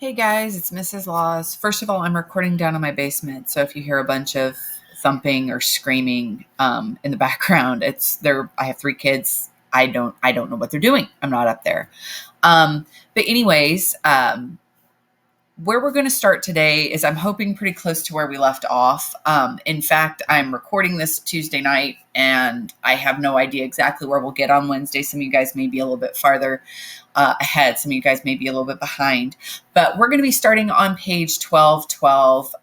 Hey guys, it's Mrs. Laws. First of all, I'm recording down in my basement, so if you hear a bunch of thumping or screaming in the background, it's there. I have three kids. I don't know what they're doing. I'm not up there. But anyways, where we're going to start today is I'm hoping pretty close to where we left off. In fact, I'm recording this Tuesday night, and I have no idea exactly where we'll get on Wednesday. Some of you guys may be a little bit farther ahead. Some of you guys may be a little bit behind. But we're going to be starting on page 1212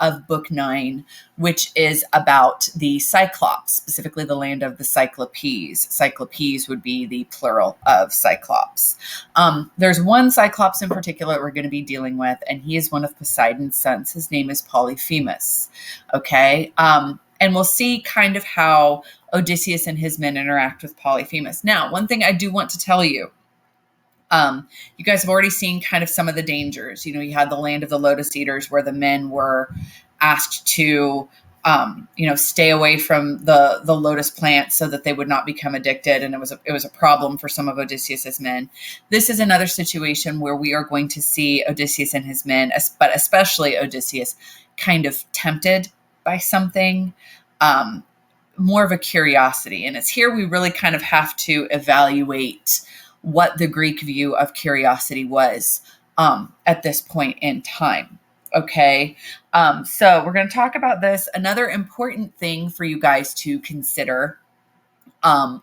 of book 9, which is about the Cyclops, specifically the land of the Cyclopes. Cyclopes would be the plural of Cyclops. There's one Cyclops in particular we're going to be dealing with, and he is one of Poseidon's sons. His name is Polyphemus. Okay. And we'll see kind of how Odysseus and his men interact with Polyphemus. Now, one thing I do want to tell you, you guys have already seen kind of some of the dangers. You know, you had the land of the lotus eaters where the men were asked to, stay away from the lotus plant so that they would not become addicted. And it was a problem for some of Odysseus's men. This is another situation where we are going to see Odysseus and his men, but especially Odysseus, kind of tempted by something, more of a curiosity. And it's here we really kind of have to evaluate what the Greek view of curiosity was at this point in time. Okay. So we're going to talk about this. Another important thing for you guys to consider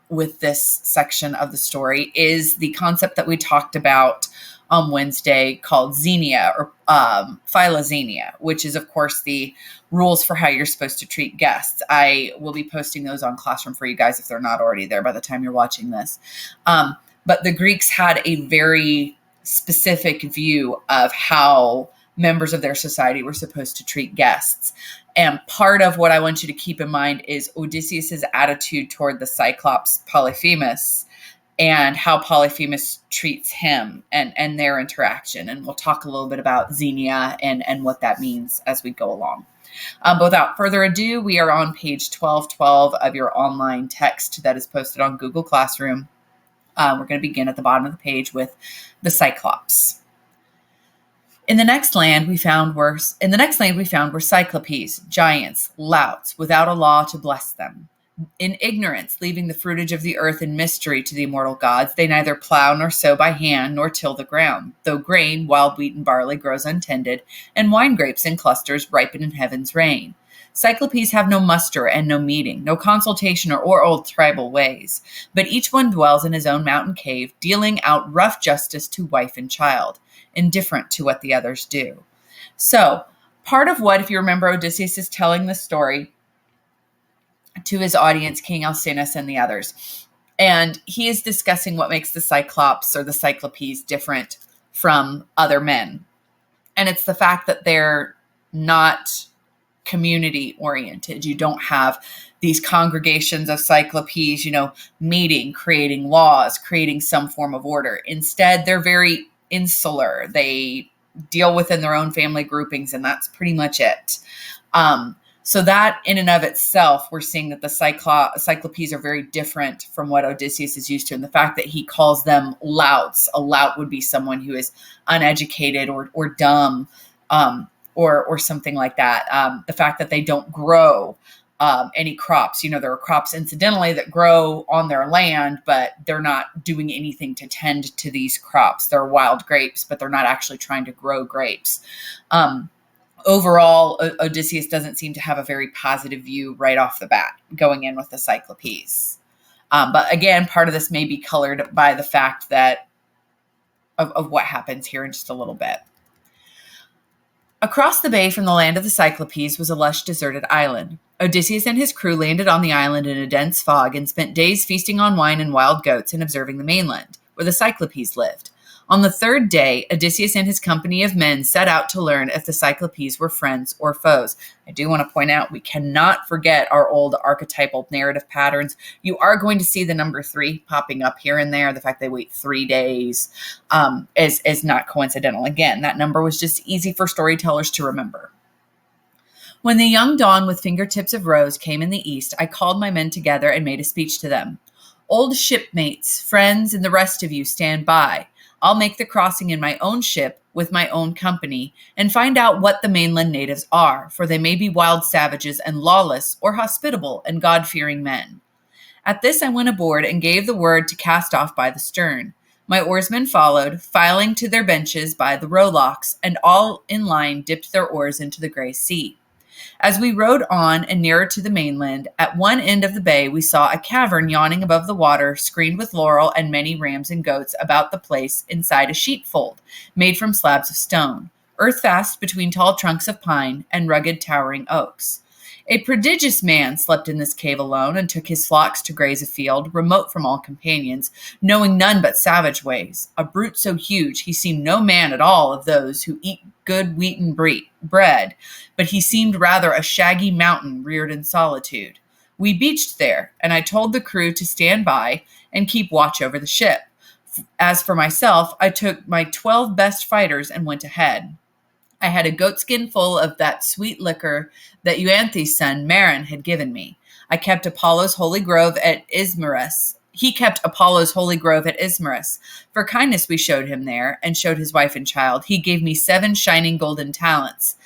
with this section of the story is the concept that we talked about on Wednesday called xenia or philoxenia, which is, of course, the rules for how you're supposed to treat guests. I will be posting those on Classroom for you guys if they're not already there by the time you're watching this. But the Greeks had a very specific view of how members of their society were supposed to treat guests. And part of what I want you to keep in mind is Odysseus's attitude toward the Cyclops Polyphemus and how Polyphemus treats him and their interaction. And we'll talk a little bit about xenia and what that means as we go along. But without further ado, we are on page 1212 of your online text that is posted on Google Classroom. We're going to begin at the bottom of the page with the Cyclops. In the next land we found were Cyclopes, giants, louts, without a law to bless them. In ignorance, leaving the fruitage of the earth in mystery to the immortal gods, they neither plow nor sow by hand nor till the ground, though grain, wild wheat, and barley grows untended, and wine grapes in clusters ripen in heaven's rain. Cyclopes have no muster and no meeting, no consultation or old tribal ways, but each one dwells in his own mountain cave, dealing out rough justice to wife and child, indifferent to what the others do. So, part of what, if you remember, Odysseus is telling the story to his audience, King Alcinous and the others, and he is discussing what makes the Cyclops or the Cyclopes different from other men. And it's the fact that they're not community oriented. You don't have these congregations of Cyclopes, meeting, creating laws, creating some form of order. Instead, they're very insular. They deal within their own family groupings, and that's pretty much it. So that in and of itself, we're seeing that the Cyclopes are very different from what Odysseus is used to. And the fact that he calls them louts, a lout would be someone who is uneducated or dumb, or something like that. The fact that they don't grow any crops. There are crops incidentally that grow on their land, but they're not doing anything to tend to these crops. They're wild grapes, but they're not actually trying to grow grapes. Overall, Odysseus doesn't seem to have a very positive view right off the bat going in with the Cyclopes. But again, part of this may be colored by the fact that of what happens here in just a little bit. Across the bay from the land of the Cyclopes was a lush, deserted island. Odysseus and his crew landed on the island in a dense fog and spent days feasting on wine and wild goats and observing the mainland, where the Cyclopes lived. On the third day, Odysseus and his company of men set out to learn if the Cyclopes were friends or foes. I do want to point out we cannot forget our old archetypal narrative patterns. You are going to see the number 3 popping up here and there. The fact they wait 3 days is not coincidental. Again, that number was just easy for storytellers to remember. When the young dawn with fingertips of rose came in the east, I called my men together and made a speech to them. Old shipmates, friends, and the rest of you stand by. I'll make the crossing in my own ship with my own company and find out what the mainland natives are, for they may be wild savages and lawless, or hospitable and God-fearing men." At this I went aboard and gave the word to cast off by the stern. My oarsmen followed, filing to their benches by the rowlocks, and all in line dipped their oars into the gray sea. As we rowed on and nearer to the mainland, at one end of the bay we saw a cavern yawning above the water, screened with laurel and many rams and goats about the place inside a sheepfold, made from slabs of stone, earth fast between tall trunks of pine and rugged towering oaks. A prodigious man slept in this cave alone and took his flocks to graze afield, remote from all companions, knowing none but savage ways. A brute so huge he seemed no man at all of those who eat good wheaten bread, but he seemed rather a shaggy mountain reared in solitude. We beached there, and I told the crew to stand by and keep watch over the ship. As for myself, I took my 12 best fighters and went ahead. I had a goatskin full of that sweet liquor that Euanthes' son Marin had given me. I kept Apollo's holy grove at Ismarus. He kept Apollo's holy grove at Ismarus. For kindness we showed him there, and showed his wife and child. He gave me 7 shining golden talents,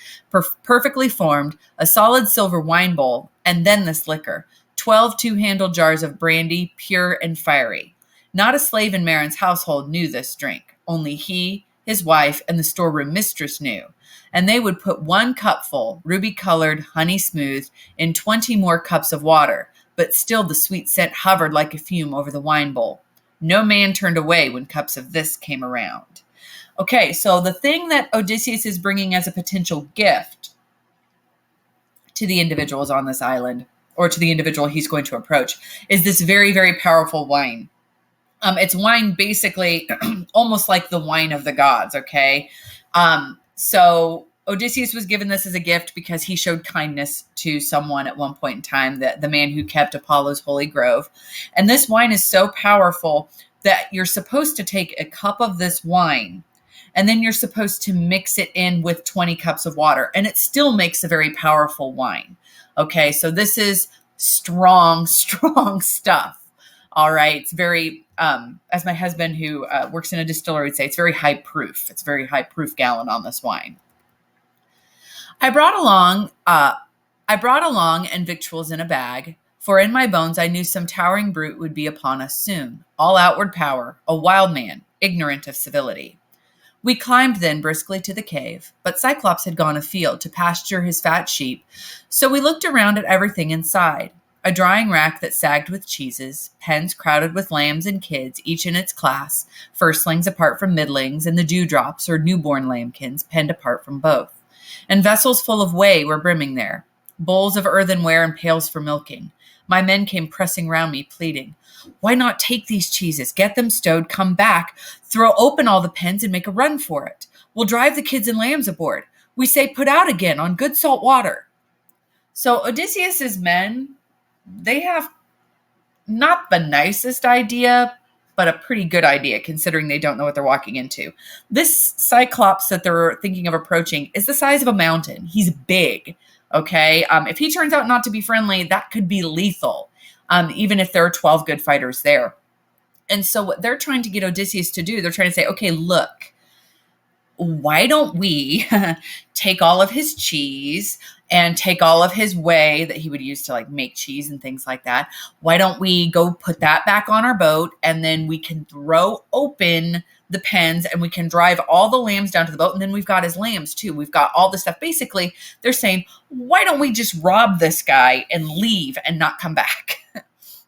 perfectly formed, a solid silver wine bowl, and then this liquor, 12 two-handled jars of brandy, pure and fiery. Not a slave in Marin's household knew this drink. Only he, his wife, and the storeroom mistress knew. And they would put 1 cupful, ruby-colored, honey-smooth, in 20 more cups of water, but still the sweet scent hovered like a fume over the wine bowl. No man turned away when cups of this came around. Okay, so the thing that Odysseus is bringing as a potential gift to the individuals on this island, or to the individual he's going to approach, is this very, very powerful wine. It's wine basically almost like the wine of the gods, okay? So Odysseus was given this as a gift because he showed kindness to someone at one point in time, the man who kept Apollo's holy grove. And this wine is so powerful that you're supposed to take a cup of this wine, and then you're supposed to mix it in with 20 cups of water, and it still makes a very powerful wine. Okay, so this is strong, strong stuff. All right, it's very, as my husband who works in a distillery would say, it's very high proof. It's very high proof gallon on this wine. I brought along and victuals in a bag, for in my bones I knew some towering brute would be upon us soon, all outward power, a wild man, ignorant of civility. We climbed then briskly to the cave, but Cyclops had gone afield to pasture his fat sheep, so we looked around at everything inside. A drying rack that sagged with cheeses, pens crowded with lambs and kids, each in its class, firstlings apart from middlings, and the dewdrops or newborn lambkins penned apart from both. And vessels full of whey were brimming there, bowls of earthenware and pails for milking. My men came pressing round me, pleading, "Why not take these cheeses, get them stowed, come back, throw open all the pens and make a run for it? We'll drive the kids and lambs aboard. We say put out again on good salt water." So Odysseus's men, they have not the nicest idea, but a pretty good idea considering they don't know what they're walking into. This Cyclops that they're thinking of approaching is the size of a mountain. He's big, okay? If he turns out not to be friendly, that could be lethal, even if there are 12 good fighters there. And so what they're trying to get Odysseus to do, they're trying to say, okay, look, why don't we take all of his cheese and take all of his whey that he would use to like make cheese and things like that. Why don't we go put that back on our boat, and then we can throw open the pens and we can drive all the lambs down to the boat. And then we've got his lambs too. We've got all this stuff. Basically, they're saying, why don't we just rob this guy and leave and not come back?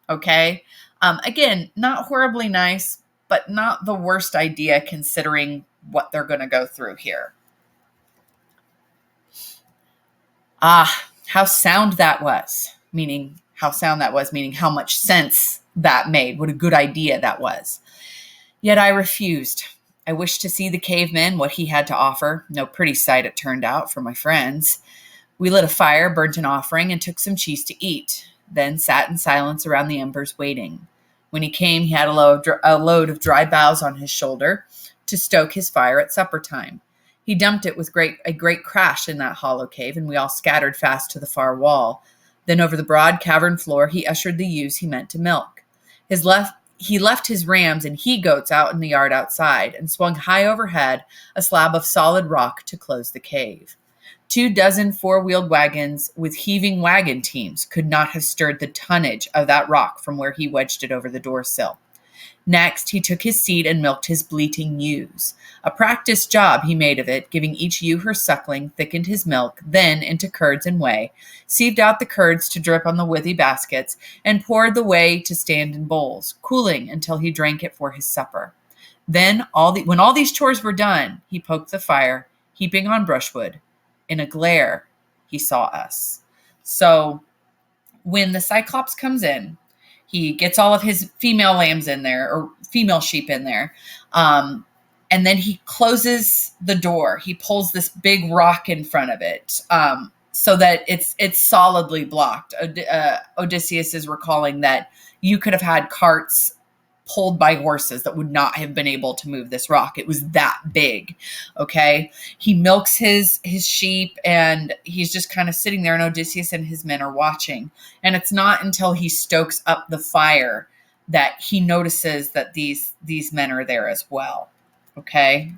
Okay. Again, not horribly nice, but not the worst idea considering what they're going to go through here. How sound that was, meaning how much sense that made. What a good idea that was. Yet I refused. I wished to see the caveman, what he had to offer. No pretty sight it turned out for my friends. We lit a fire, burnt an offering, and took some cheese to eat, then sat in silence around the embers waiting. When he came, he had a load of dry boughs on his shoulder to stoke his fire at supper time. He dumped it with a great crash in that hollow cave, and we all scattered fast to the far wall. Then over the broad cavern floor he ushered the ewes he meant to milk. His left he left his rams and he-goats out in the yard outside and swung high overhead a slab of solid rock to close the cave. 24 four-wheeled wagons with heaving wagon teams could not have stirred the tonnage of that rock from where he wedged it over the door sill. Next, he took his seat and milked his bleating ewes. A practiced job he made of it, giving each ewe her suckling, thickened his milk, then into curds and whey, sieved out the curds to drip on the withy baskets, and poured the whey to stand in bowls, cooling until he drank it for his supper. Then, when all these chores were done, he poked the fire, heaping on brushwood. In a glare, he saw us. So, when the Cyclops comes in, he gets all of his female lambs in there, or female sheep in there. And then he closes the door. He pulls this big rock in front of it so that it's solidly blocked. Odysseus is recalling that you could have had carts pulled by horses that would not have been able to move this rock. It was that big. Okay. He milks his sheep and he's just kind of sitting there, and Odysseus and his men are watching. And it's not until he stokes up the fire that he notices that these men are there as well. Okay.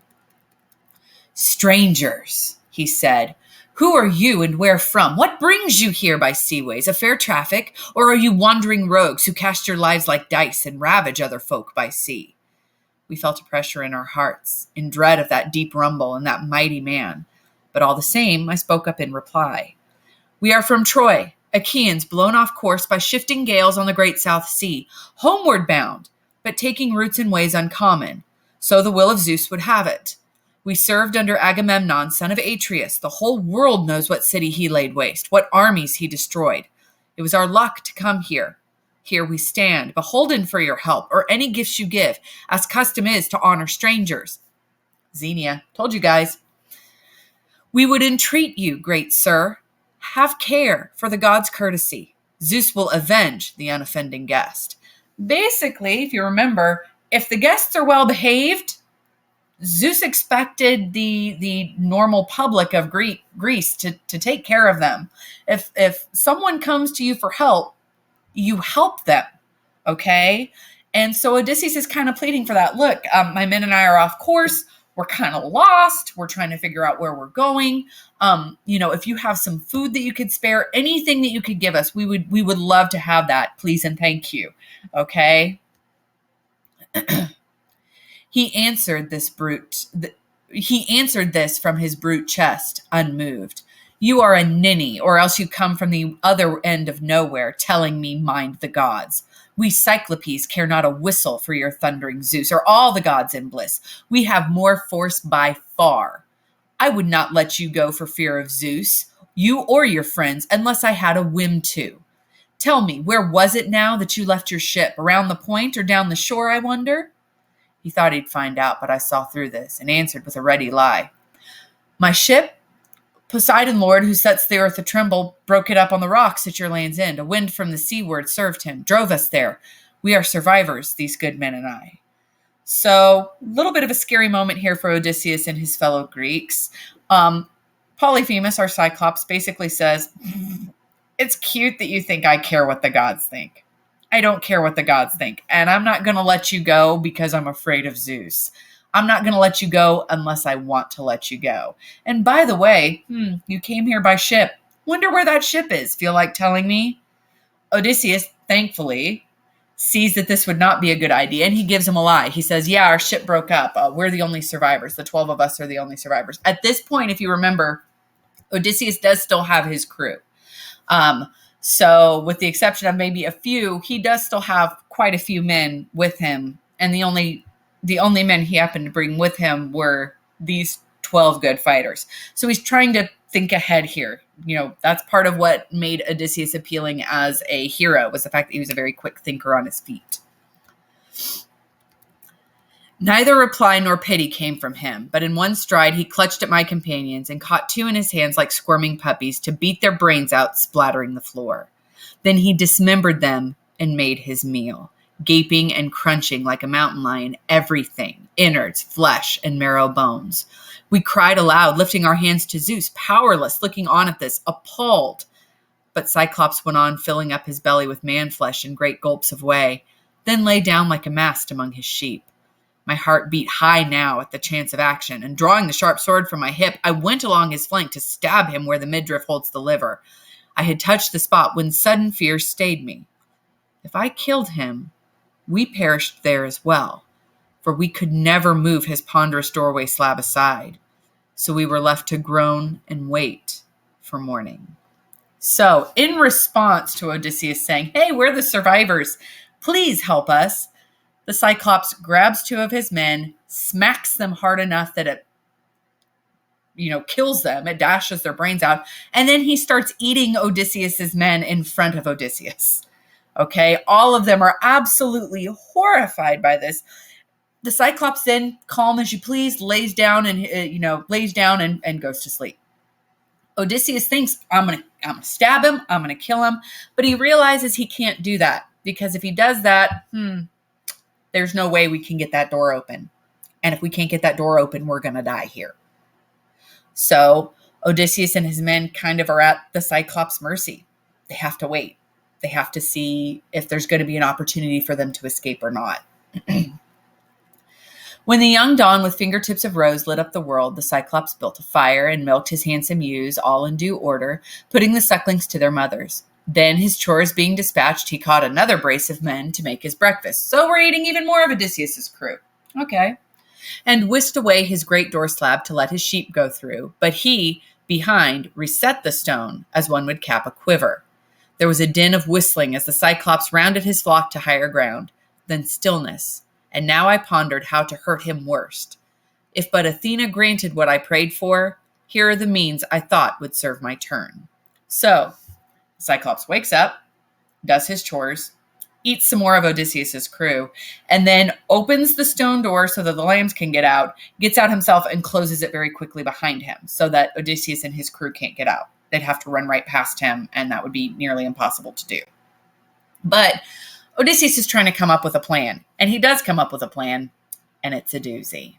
"Strangers," he said, "who are you and where from? What brings you here by seaways, a fair traffic, or are you wandering rogues who cast your lives like dice and ravage other folk by sea?" We felt a pressure in our hearts, in dread of that deep rumble and that mighty man. But all the same, I spoke up in reply. "We are from Troy, Achaeans blown off course by shifting gales on the great South Sea, homeward bound, but taking routes in ways uncommon. So the will of Zeus would have it. We served under Agamemnon, son of Atreus. The whole world knows what city he laid waste, what armies he destroyed. It was our luck to come here. Here we stand, beholden for your help, or any gifts you give, as custom is to honor strangers." Xenia, told you guys. "We would entreat you, great sir, have care for the gods' courtesy. Zeus will avenge the unoffending guest." Basically, if you remember, if the guests are well behaved, Zeus expected the normal public of Greece to take care of them. If someone comes to you for help, you help them, okay? And so Odysseus is kind of pleading for that. "Look, my men and I are off course. We're kind of lost. We're trying to figure out where we're going. If you have some food that you could spare, anything that you could give us, we would love to have that, please and thank you, okay?" He answered this from his brute chest, unmoved. "You are a ninny, or else you come from the other end of nowhere, telling me mind the gods. We Cyclopes care not a whistle for your thundering Zeus, or all the gods in bliss. We have more force by far. I would not let you go for fear of Zeus, you or your friends, unless I had a whim to. Tell me, where was it now that you left your ship? Around the point or down the shore, I wonder?" He thought he'd find out, but I saw through this and answered with a ready lie. "My ship, Poseidon Lord, who sets the earth a tremble, broke it up on the rocks at your land's end. A wind from the seaward served him, drove us there. We are survivors, these good men and I." So, a little bit of a scary moment here for Odysseus and his fellow Greeks. Polyphemus, our Cyclops, basically says, "It's cute that you think I care what the gods think. I don't care what the gods think. And I'm not going to let you go because I'm afraid of Zeus. I'm not going to let you go unless I want to let you go. And by the way, you came here by ship. Wonder where that ship is. Feel like telling me?" Odysseus, thankfully, sees that this would not be a good idea, and he gives him a lie. He says, "Yeah, our ship broke up. We're the only survivors. The 12 of us are the only survivors." At this point, if you remember, Odysseus does still have his crew. So with the exception of maybe a few, he does still have quite a few men with him. And the only men he happened to bring with him were these 12 good fighters. So he's trying to think ahead here. That's part of what made Odysseus appealing as a hero, was the fact that he was a very quick thinker on his feet. Neither reply nor pity came from him, but in one stride he clutched at my companions and caught two in his hands like squirming puppies to beat their brains out, splattering the floor. Then he dismembered them and made his meal, gaping and crunching like a mountain lion everything, innards, flesh, and marrow bones. We cried aloud, lifting our hands to Zeus, powerless, looking on at this, appalled. But Cyclops went on, filling up his belly with man flesh and great gulps of whey. then lay down like a mast among his sheep. My heart beat high now at the chance of action, and drawing the sharp sword from my hip, I went along his flank to stab him where the midriff holds the liver. I had touched the spot when sudden fear stayed me. If I killed him, we perished there as well, for we could never move his ponderous doorway slab aside. So we were left to groan and wait for morning. So, in response to Odysseus saying, "Hey, we're the survivors. Please help us," the Cyclops grabs two of his men, smacks them hard enough that it, kills them. It dashes their brains out. And then he starts eating Odysseus's men in front of Odysseus. Okay. All of them are absolutely horrified by this. The Cyclops then, calm as you please, lays down and goes to sleep. Odysseus thinks, I'm going to stab him. I'm going to kill him. But he realizes he can't do that, because if he does that, there's no way we can get that door open. And if we can't get that door open, we're going to die here. So Odysseus and his men kind of are at the Cyclops' mercy. They have to wait. They have to see if there's going to be an opportunity for them to escape or not. When the young dawn with fingertips of rose lit up the world, the Cyclops built a fire and milked his handsome ewes, all in due order, putting the sucklings to their mothers. Then, his chores being dispatched, he caught another brace of men to make his breakfast. So we're eating even more of Odysseus's crew. Okay. And whisked away his great door slab to let his sheep go through. But he, behind, reset the stone as one would cap a quiver. There was a din of whistling as the Cyclops rounded his flock to higher ground. Then stillness. And now I pondered how to hurt him worst. If but Athena granted what I prayed for, here are the means I thought would serve my turn. So, Cyclops wakes up, does his chores, eats some more of Odysseus's crew, and then opens the stone door so that the lambs can get out, gets out himself, and closes it very quickly behind him so that Odysseus and his crew can't get out. They'd have to run right past him, and that would be nearly impossible to do. But Odysseus is trying to come up with a plan, and he does come up with a plan, and it's a doozy.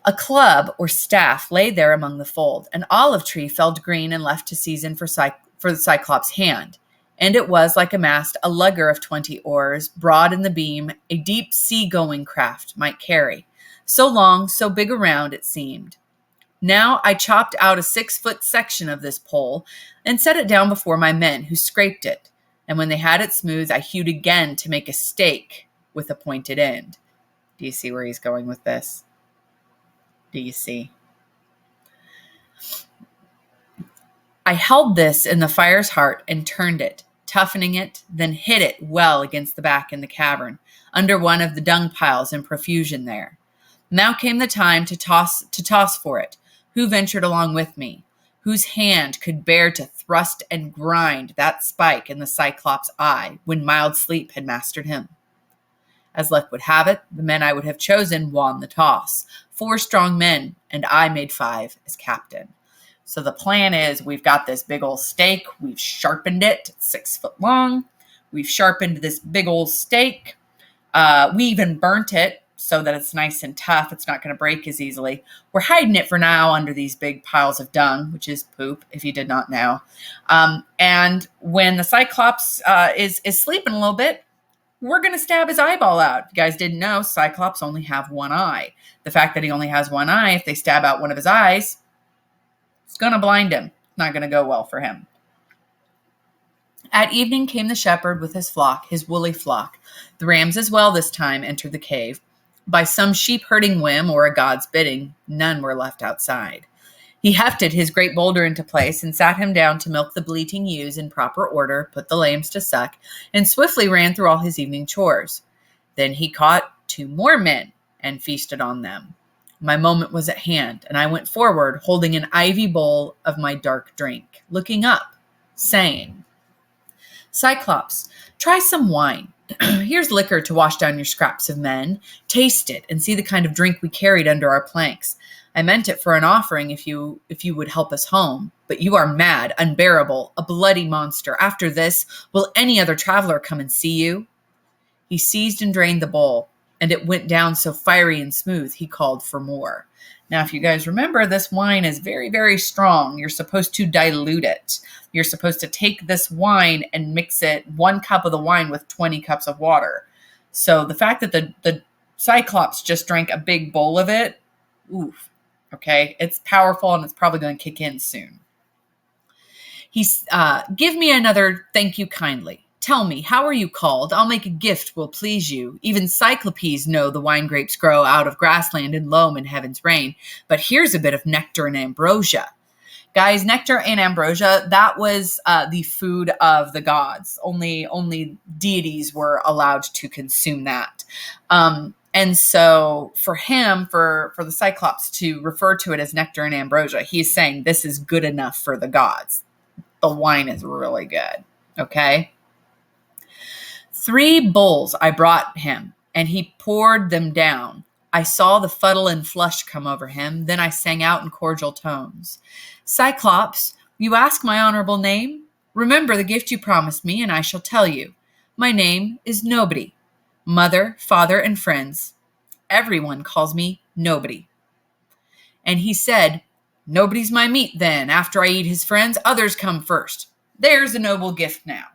A club or staff lay there among the fold, an olive tree felled green and left to season for the Cyclops' hand. And it was, like a mast, a lugger of 20 oars, broad in the beam, a deep sea-going craft might carry. So long, so big around, it seemed. Now I chopped out a 6-foot section of this pole and set it down before my men, who scraped it. And when they had it smooth, I hewed again to make a stake with a pointed end. Do you see where he's going with this? Do you see? I held this in the fire's heart and turned it, toughening it, then hid it well against the back in the cavern, under one of the dung piles in profusion there. Now came the time to toss for it. Who ventured along with me? Whose hand could bear to thrust and grind that spike in the Cyclops' eye when mild sleep had mastered him? As luck would have it, the men I would have chosen won the toss. 4 strong men, and I made 5 as captain. So the plan is, we've got this big old stake. We've sharpened it. It's 6 foot long. We've sharpened this big old stake. We even burnt it so that it's nice and tough. It's not going to break as easily. We're hiding it for now under these big piles of dung, which is poop, if you did not know. And when the Cyclops is sleeping a little bit, we're going to stab his eyeball out. If you guys didn't know, Cyclops only have one eye. The fact that he only has one eye, if they stab out one of his eyes, it's going to blind him. It's not going to go well for him. At evening came the shepherd with his flock, his woolly flock. The rams as well this time entered the cave. By some sheep-herding whim or a god's bidding, none were left outside. He hefted his great boulder into place and sat him down to milk the bleating ewes in proper order, put the lambs to suck, and swiftly ran through all his evening chores. Then he caught 2 more men and feasted on them. My moment was at hand, and I went forward, holding an ivy bowl of my dark drink, looking up, saying, Cyclops, try some wine. Here's liquor to wash down your scraps of men. Taste it and see the kind of drink we carried under our planks. I meant it for an offering if you would help us home. But you are mad, unbearable, a bloody monster. After this, will any other traveler come and see you? He seized and drained the bowl, and it went down so fiery and smooth, he called for more. Now, if you guys remember, this wine is very, very strong. You're supposed to dilute it. You're supposed to take this wine and mix it, 1 cup of the wine with 20 cups of water. So the fact that the Cyclops just drank a big bowl of it, oof, okay, it's powerful and it's probably going to kick in soon. He's, give me another thank you kindly. Tell me, how are you called? I'll make a gift will please you. Even Cyclopes know the wine grapes grow out of grassland and loam in heaven's rain. But here's a bit of nectar and ambrosia. Guys, nectar and ambrosia, that was the food of the gods. Only deities were allowed to consume that. And so for him, for the Cyclops to refer to it as nectar and ambrosia, he's saying this is good enough for the gods. The wine is really good. Okay. 3 bowls I brought him, and he poured them down. I saw the fuddle and flush come over him. Then I sang out in cordial tones. Cyclops, you ask my honorable name? Remember the gift you promised me, and I shall tell you. My name is Nobody. Mother, father, and friends. Everyone calls me Nobody. And he said, Nobody's my meat then. After I eat his friends, others come first. There's a noble gift now.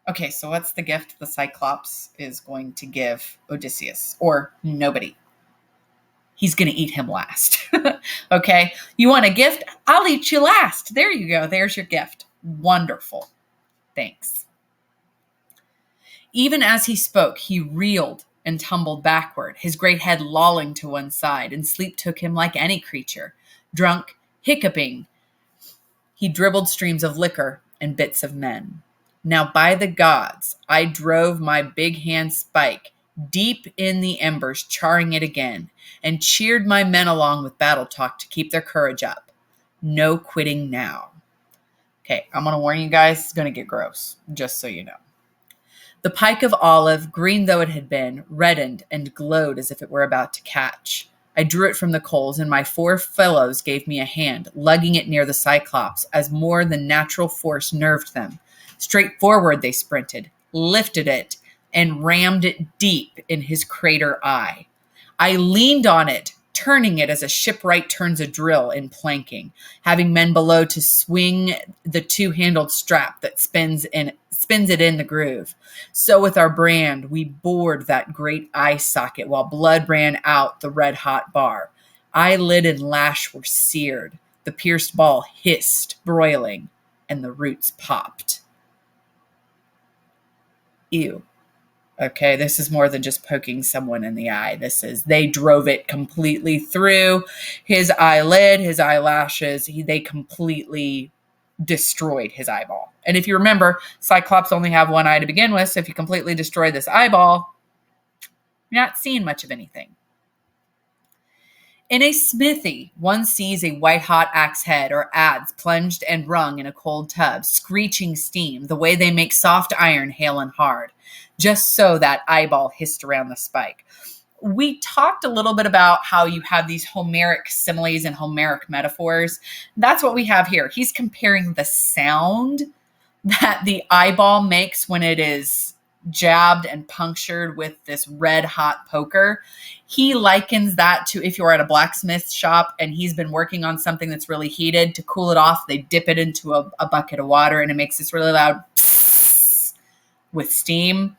Okay, so what's the gift the Cyclops is going to give Odysseus? Or Nobody? He's going to eat him last. Okay, you want a gift? I'll eat you last. There you go. There's your gift. Wonderful. Thanks. Even as he spoke, he reeled and tumbled backward, his great head lolling to one side, and sleep took him like any creature. Drunk, hiccuping, he dribbled streams of liquor and bits of men. Now by the gods, I drove my big hand spike deep in the embers, charring it again, and cheered my men along with battle talk to keep their courage up. No quitting now. Okay, I'm going to warn you guys, it's going to get gross, just so you know. The pike of olive, green though it had been, reddened and glowed as if it were about to catch. I drew it from the coals, and my 4 fellows gave me a hand, lugging it near the Cyclops, as more than natural force nerved them. Straight forward they sprinted, lifted it, and rammed it deep in his crater eye. I leaned on it, turning it as a shipwright turns a drill in planking, having men below to swing the 2-handled strap that spins it in the groove. So with our brand, we bored that great eye socket while blood ran out the red-hot bar. Eyelid and lash were seared. The pierced ball hissed, broiling, and the roots popped. Ew. Okay, this is more than just poking someone in the eye. They drove it completely through his eyelid, his eyelashes. They completely destroyed his eyeball. And if you remember, Cyclops only have one eye to begin with, so if you completely destroy this eyeball, you're not seeing much of anything. In a smithy, one sees a white-hot axe head or adze plunged and wrung in a cold tub, screeching steam, the way they make soft iron hale and hard. Just so that eyeball hissed around the spike. We talked a little bit about how you have these Homeric similes and Homeric metaphors. That's what we have here. He's comparing the sound that the eyeball makes when it is jabbed and punctured with this red hot poker. He likens that to if you're at a blacksmith shop and he's been working on something that's really heated. To cool it off, they dip it into a bucket of water and it makes this really loud with steam.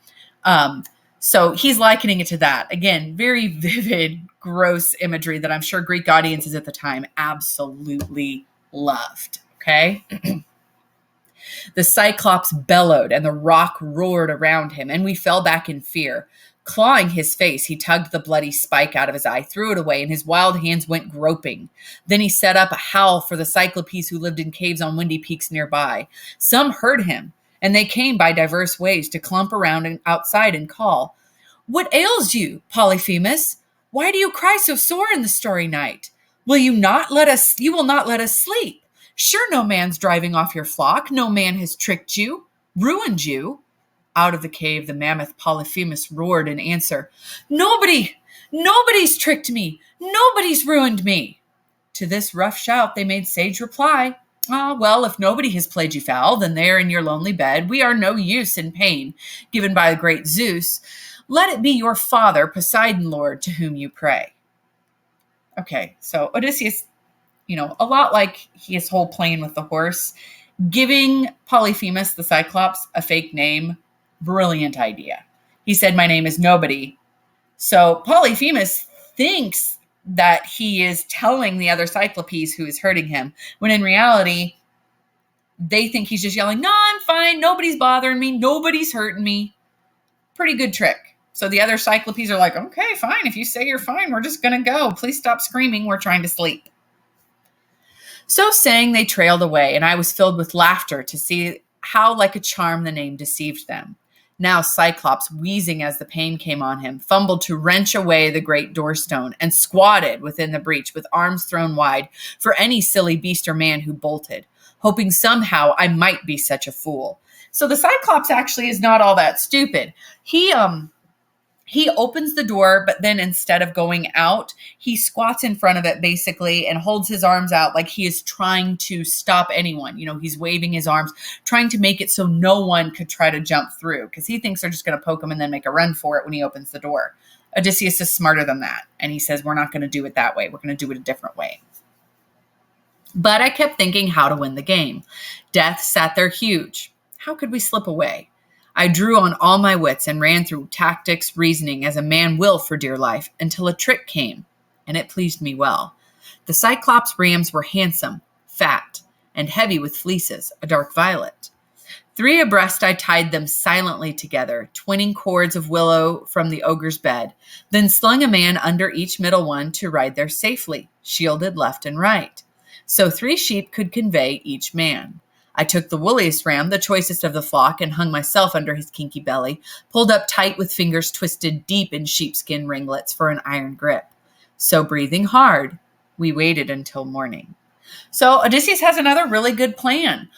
So he's likening it to that. Again, very vivid, gross imagery that I'm sure Greek audiences at the time absolutely loved. Okay. The Cyclops bellowed and the rock roared around him, and we fell back in fear. Clawing his face, he tugged the bloody spike out of his eye, threw it away, and his wild hands went groping. Then he set up a howl for the Cyclopes who lived in caves on windy peaks nearby. Some heard him, and they came by diverse ways to clump around and outside and call, "What ails you, Polyphemus? Why do you cry so sore in the starry night? You will not let us sleep. Sure, no man's driving off your flock. No man has tricked you, ruined you." Out of the cave, the mammoth Polyphemus roared in answer, Nobody's tricked me. Nobody's ruined me." To this rough shout, they made sage reply, well, if nobody has played you foul, then there in your lonely bed, we are no use in pain given by the great Zeus. Let it be your father, Poseidon Lord, to whom you pray. Okay, so Odysseus, a lot like his whole playing with the horse, giving Polyphemus the Cyclops a fake name, brilliant idea. He said, my name is Nobody. So Polyphemus thinks that he is telling the other Cyclopes who is hurting him, when in reality, they think he's just yelling, no, I'm fine. Nobody's bothering me. Nobody's hurting me. Pretty good trick. So the other Cyclopes are like, okay, fine. If you say you're fine, we're just going to go. Please stop screaming. We're trying to sleep. So saying, they trailed away, and I was filled with laughter to see how like a charm the name deceived them. Now Cyclops, wheezing as the pain came on him, fumbled to wrench away the great doorstone and squatted within the breach with arms thrown wide for any silly beast or man who bolted, hoping somehow I might be such a fool. So the Cyclops actually is not all that stupid. He opens the door, but then instead of going out, he squats in front of it basically and holds his arms out like he is trying to stop anyone. He's waving his arms, trying to make it so no one could try to jump through, because he thinks they're just going to poke him and then make a run for it when he opens the door. Odysseus is smarter than that. And he says, we're not going to do it that way. We're going to do it a different way. But I kept thinking how to win the game. Death sat there huge. How could we slip away? I drew on all my wits and ran through tactics, reasoning as a man will for dear life, until a trick came, and it pleased me well. The Cyclops rams were handsome, fat, and heavy with fleeces, a dark violet. 3 abreast I tied them silently together, twinning cords of willow from the ogre's bed, then slung a man under each middle one to ride there safely, shielded left and right. So 3 sheep could convey each man. I took the woolliest ram, the choicest of the flock, and hung myself under his kinky belly, pulled up tight with fingers twisted deep in sheepskin ringlets for an iron grip. So breathing hard, we waited until morning. So Odysseus has another really good plan.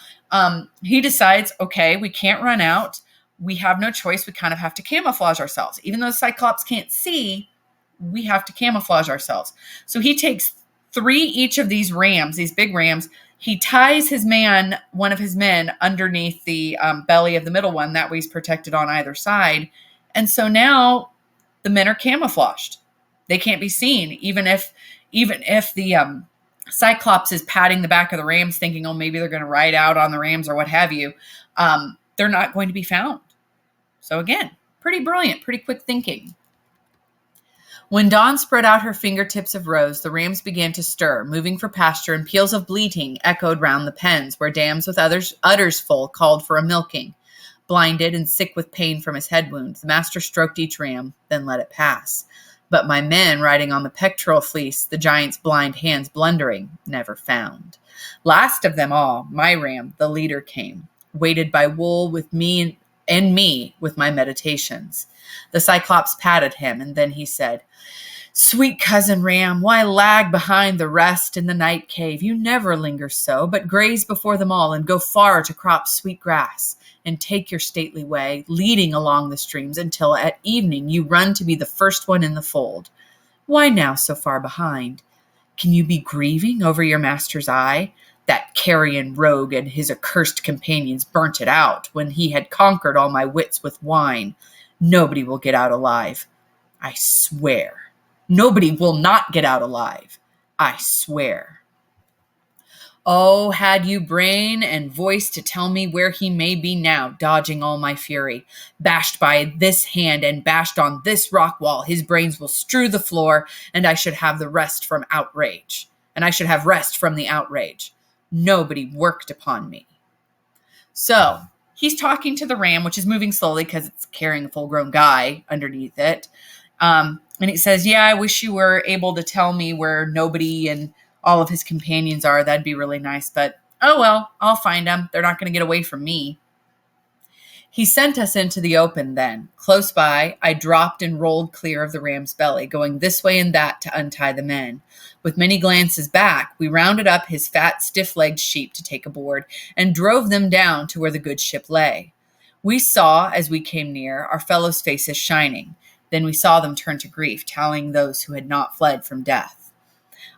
He decides, okay, we can't run out. We have no choice. We kind of have to camouflage ourselves. Even though Cyclops can't see, we have to camouflage ourselves. So he takes 3 each of these rams, these big rams. He ties one of his men underneath the belly of the middle one. That way he's protected on either side. And so now the men are camouflaged. They can't be seen. Even if the Cyclops is patting the back of the rams thinking, oh, maybe they're going to ride out on the rams or what have you, they're not going to be found. So again, pretty brilliant, pretty quick thinking. When dawn spread out her fingertips of rose, the rams began to stir, moving for pasture, and peals of bleating echoed round the pens, where dams with udders full called for a milking. Blinded and sick with pain from his head wound, the master stroked each ram, then let it pass. But my men, riding on the pectoral fleece, the giant's blind hands blundering, never found. Last of them all, my ram, the leader, came, weighted by wool with me and me with my meditations. The Cyclops patted him, and then he said, sweet cousin ram, why lag behind the rest in the night cave? You never linger so, but graze before them all and go far to crop sweet grass, and take your stately way, leading along the streams until at evening you run to be the first one in the fold. Why now so far behind? Can you be grieving over your master's eye? That carrion rogue and his accursed companions burnt it out when he had conquered all my wits with wine. Nobody will get out alive. I swear. Nobody will not get out alive. I swear. Oh, had you brain and voice to tell me where he may be now, dodging all my fury, bashed by this hand and bashed on this rock wall, his brains will strew the floor, and I should have the rest from outrage. And I should have rest from the outrage. Nobody worked upon me. So he's talking to the ram, which is moving slowly because it's carrying a full-grown guy underneath it. And he says, yeah, I wish you were able to tell me where Nobody and all of his companions are. That'd be really nice. But, oh, well, I'll find them. They're not going to get away from me. He sent us into the open then. Close by, I dropped and rolled clear of the ram's belly, going this way and that to untie the men. With many glances back, we rounded up his fat, stiff-legged sheep to take aboard and drove them down to where the good ship lay. We saw, as we came near, our fellows' faces shining. Then we saw them turn to grief, tallying those who had not fled from death.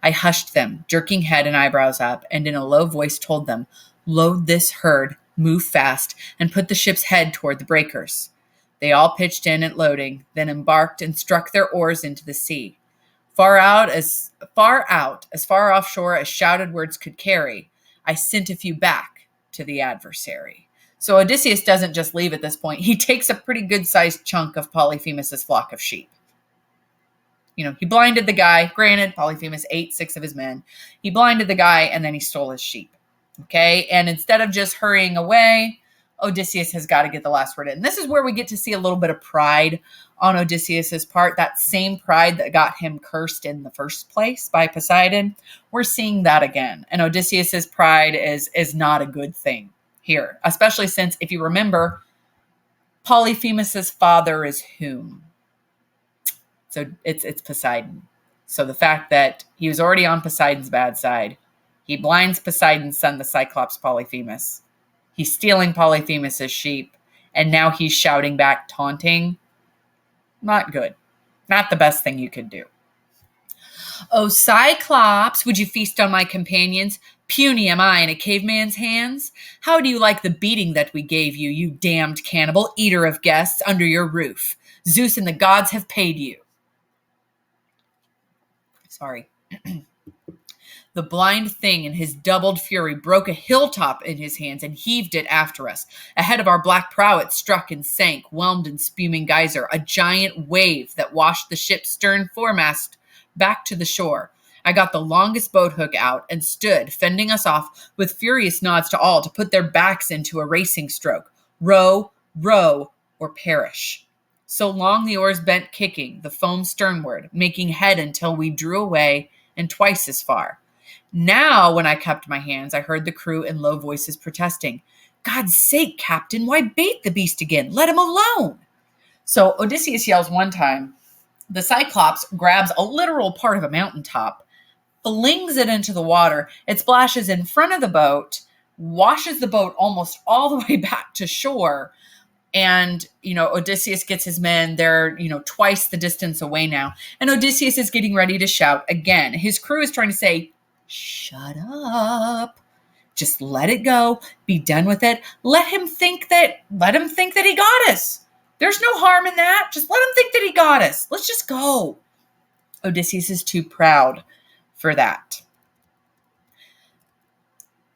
I hushed them, jerking head and eyebrows up, and in a low voice told them, load this herd, move fast, and put the ship's head toward the breakers. They all pitched in at loading, then embarked and struck their oars into the sea. As far offshore as shouted words could carry, I sent a few back to the adversary. So Odysseus doesn't just leave at this point. He takes a pretty good sized chunk of Polyphemus's flock of sheep. He blinded the guy. Granted, Polyphemus ate 6 of his men. He blinded the guy and then he stole his sheep. Okay. And instead of just hurrying away, Odysseus has got to get the last word in. And this is where we get to see a little bit of pride on Odysseus's part. That same pride that got him cursed in the first place by Poseidon. We're seeing that again. And Odysseus's pride is not a good thing here, especially since, if you remember, Polyphemus's father is whom? So it's Poseidon. So the fact that he was already on Poseidon's bad side, he blinds Poseidon's son, the Cyclops Polyphemus. He's stealing Polyphemus's sheep, and now he's shouting back, taunting. Not good. Not the best thing you could do. "Oh, Cyclops, would you feast on my companions? Puny am I in a caveman's hands? How do you like the beating that we gave you, you damned cannibal, eater of guests, under your roof? Zeus and the gods have paid you." Sorry. The blind thing in his doubled fury broke a hilltop in his hands and heaved it after us. Ahead of our black prow it struck and sank, whelmed in spuming geyser, a giant wave that washed the ship's stern foremast back to the shore. I got the longest boat hook out and stood, fending us off with furious nods to all to put their backs into a racing stroke. Row, row, or perish. So long the oars bent kicking, the foam sternward, making head until we drew away and twice as far. Now, when I cupped my hands, I heard the crew in low voices protesting. "God's sake, Captain, why bait the beast again? Let him alone." So Odysseus yells one time. The Cyclops grabs a literal part of a mountaintop, flings it into the water. It splashes in front of the boat, washes the boat almost all the way back to shore. And, Odysseus gets his men. They're, twice the distance away now. And Odysseus is getting ready to shout again. His crew is trying to say, "Shut up. Just let it go. Be done with it. Let him think that he got us. There's no harm in that. Just let him think that he got us. Let's just go." Odysseus is too proud for that.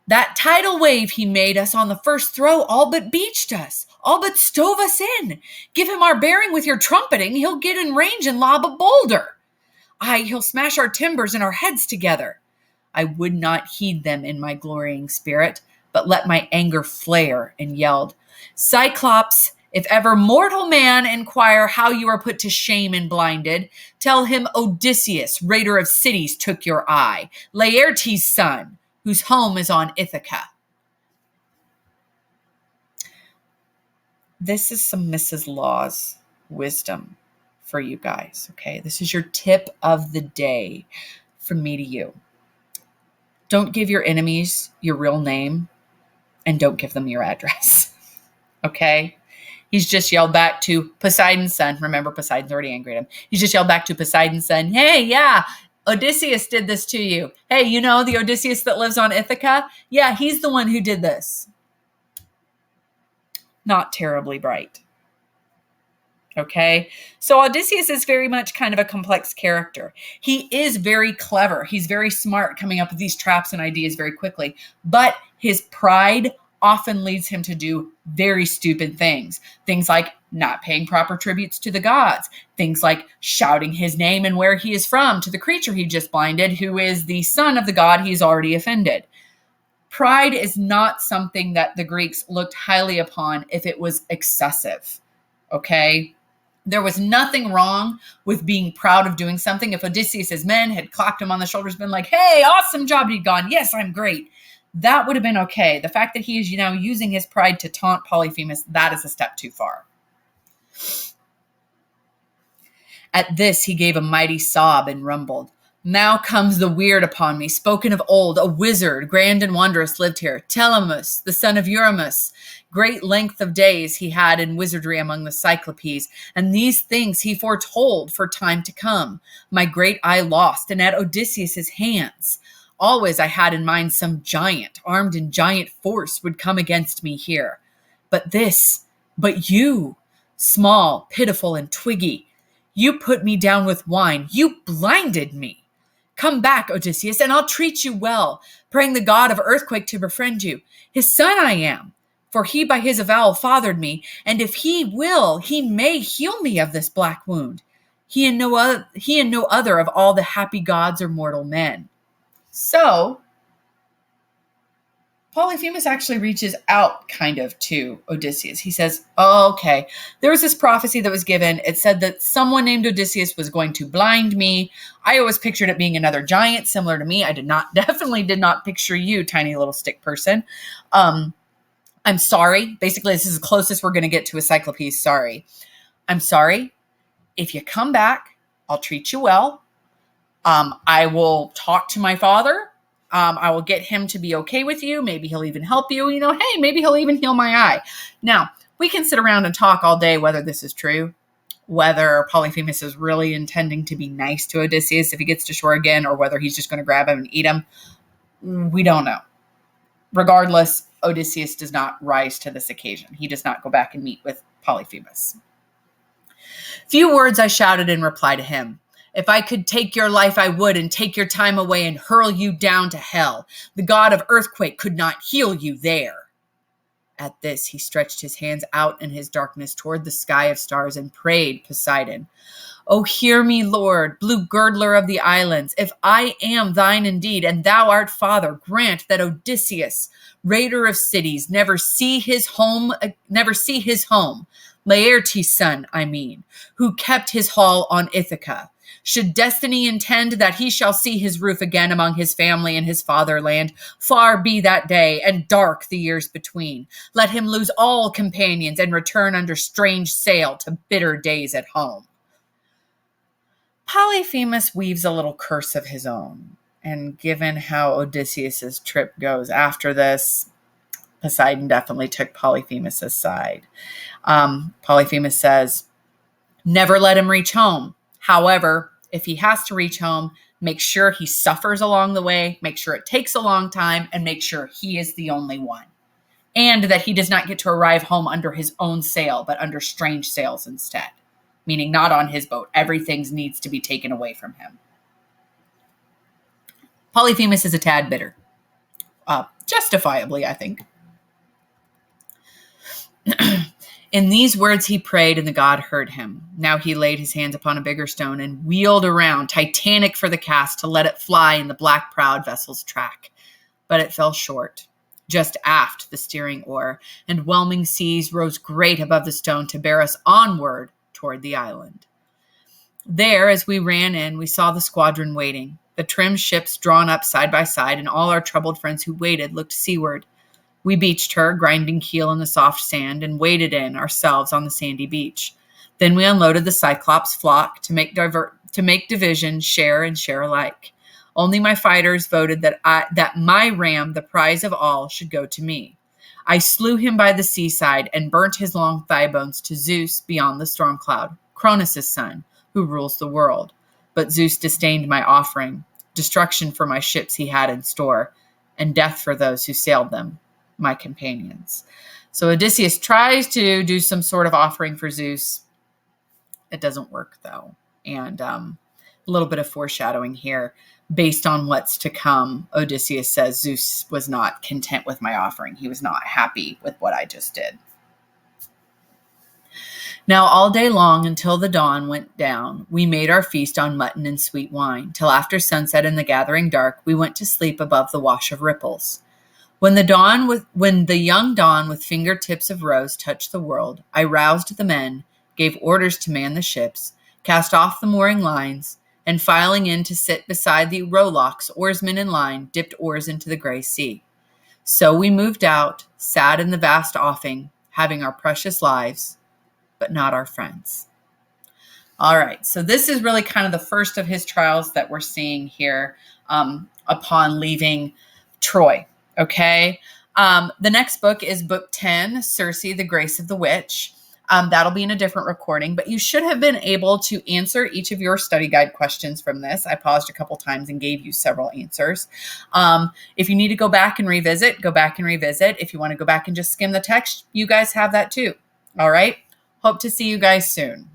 "That tidal wave he made us on the first throw all but beached us, all but stove us in. Give him our bearing with your trumpeting. He'll get in range and lob a boulder. He'll smash our timbers and our heads together." I would not heed them in my glorying spirit, but let my anger flare and yelled, "Cyclops, if ever mortal man inquire how you are put to shame and blinded, tell him Odysseus, raider of cities, took your eye, Laertes' son, whose home is on Ithaca." This is some Mrs. Law's wisdom for you guys, okay? This is your tip of the day from me to you. Don't give your enemies your real name, and don't give them your address, okay? He's just yelled back to Poseidon's son. Remember, Poseidon's already angry at him. He's just yelled back to Poseidon's son, "Hey, yeah, Odysseus did this to you. Hey, the Odysseus that lives on Ithaca? Yeah, he's the one who did this." Not terribly bright. Okay, so Odysseus is very much kind of a complex character. He is very clever. He's very smart, coming up with these traps and ideas very quickly. But his pride often leads him to do very stupid things. Things like not paying proper tributes to the gods. Things like shouting his name and where he is from to the creature he just blinded, who is the son of the god he's already offended. Pride is not something that the Greeks looked highly upon if it was excessive. Okay? There was nothing wrong with being proud of doing something. If Odysseus's men had clapped him on the shoulders, been like, "Hey, awesome job," he'd gone, "Yes, I'm great." That would have been okay. The fact that he is now using his pride to taunt Polyphemus, that is a step too far. At this, he gave a mighty sob and rumbled, "Now comes the weird upon me, spoken of old, a wizard, grand and wondrous, lived here, Telemus, the son of Eurymus. Great length of days he had in wizardry among the Cyclopes, and these things he foretold for time to come. My great eye lost, and at Odysseus' hands. Always I had in mind some giant, armed in giant force, would come against me here. But you, small, pitiful, and twiggy, you put me down with wine, you blinded me. Come back, Odysseus, and I'll treat you well, praying the god of earthquake to befriend you. His son I am. For he by his avowal fathered me, and if he will, he may heal me of this black wound. He and no other of all the happy gods or mortal men. So Polyphemus actually reaches out kind of to Odysseus. He says, oh, okay, there was this prophecy that was given. It said that someone named Odysseus was going to blind me. I always pictured it being another giant similar to me. I definitely did not picture you, tiny little stick person. I'm sorry. Basically, this is the closest we're going to get to a Cyclops. Sorry. I'm sorry. If you come back, I'll treat you well. I will talk to my father. I will get him to be okay with you. Maybe he'll even help you. Hey, maybe he'll even heal my eye. Now, we can sit around and talk all day whether this is true, whether Polyphemus is really intending to be nice to Odysseus if he gets to shore again, or whether he's just going to grab him and eat him. We don't know. Regardless, Odysseus does not rise to this occasion. He does not go back and meet with Polyphemus. Few words I shouted in reply to him. If I could take your life, I would, and take your time away and hurl you down to hell. The god of earthquake could not heal you there. At this, he stretched his hands out in his darkness toward the sky of stars and prayed Poseidon. O hear me, Lord, blue girdler of the islands. If I am thine indeed, and thou art father, grant that Odysseus, raider of cities, never see his home, Laertes' son, I mean, who kept his hall on Ithaca. Should destiny intend that he shall see his roof again among his family and his fatherland, far be that day, and dark the years between. Let him lose all companions and return under strange sail to bitter days at home. Polyphemus weaves a little curse of his own, and given how Odysseus's trip goes after this, Poseidon definitely took Polyphemus' side. Polyphemus says, never let him reach home. However, if he has to reach home, make sure he suffers along the way, make sure it takes a long time, and make sure he is the only one. And that he does not get to arrive home under his own sail, but under strange sails instead. Meaning not on his boat. Everything needs to be taken away from him. Polyphemus is a tad bitter. Justifiably, I think. In these words he prayed, and the god heard him. Now he laid his hands upon a bigger stone and wheeled around, titanic for the cast, to let it fly in the black-prowed vessel's track. But it fell short, just aft the steering oar, and whelming seas rose great above the stone to bear us onward toward the island. There, as we ran in, we saw the squadron waiting, the trim ships drawn up side by side, and all our troubled friends who waited looked seaward. We beached her, grinding keel in the soft sand, and waded in ourselves on the sandy beach. Then we unloaded the Cyclops flock to make division, share and share alike. Only my fighters voted that my ram, the prize of all, should go to me. I slew him by the seaside and burnt his long thigh bones to Zeus beyond the storm cloud, Cronus' son, who rules the world. But Zeus disdained my offering. Destruction for my ships he had in store, and death for those who sailed them, my companions. So Odysseus tries to do some sort of offering for Zeus. It doesn't work, though. And a little bit of foreshadowing here. Based on what's to come, Odysseus says Zeus was not content with my offering. He was not happy with what I just did. Now all day long until the dawn went down, we made our feast on mutton and sweet wine. Till after sunset in the gathering dark, we went to sleep above the wash of ripples. When the young dawn with fingertips of rose touched the world, I roused the men, gave orders to man the ships, cast off the mooring lines, and filing in to sit beside the rowlocks, oarsmen in line, dipped oars into the gray sea. So we moved out, sad in the vast offing, having our precious lives, but not our friends. All right, so this is really kind of the first of his trials that we're seeing here upon leaving Troy. Okay. The next book is book 10, Circe, the Grace of the Witch. That'll be in a different recording, but you should have been able to answer each of your study guide questions from this. I paused a couple times and gave you several answers. If you need to go back and revisit, go back and revisit. If you want to go back and just skim the text, you guys have that too. All right. Hope to see you guys soon.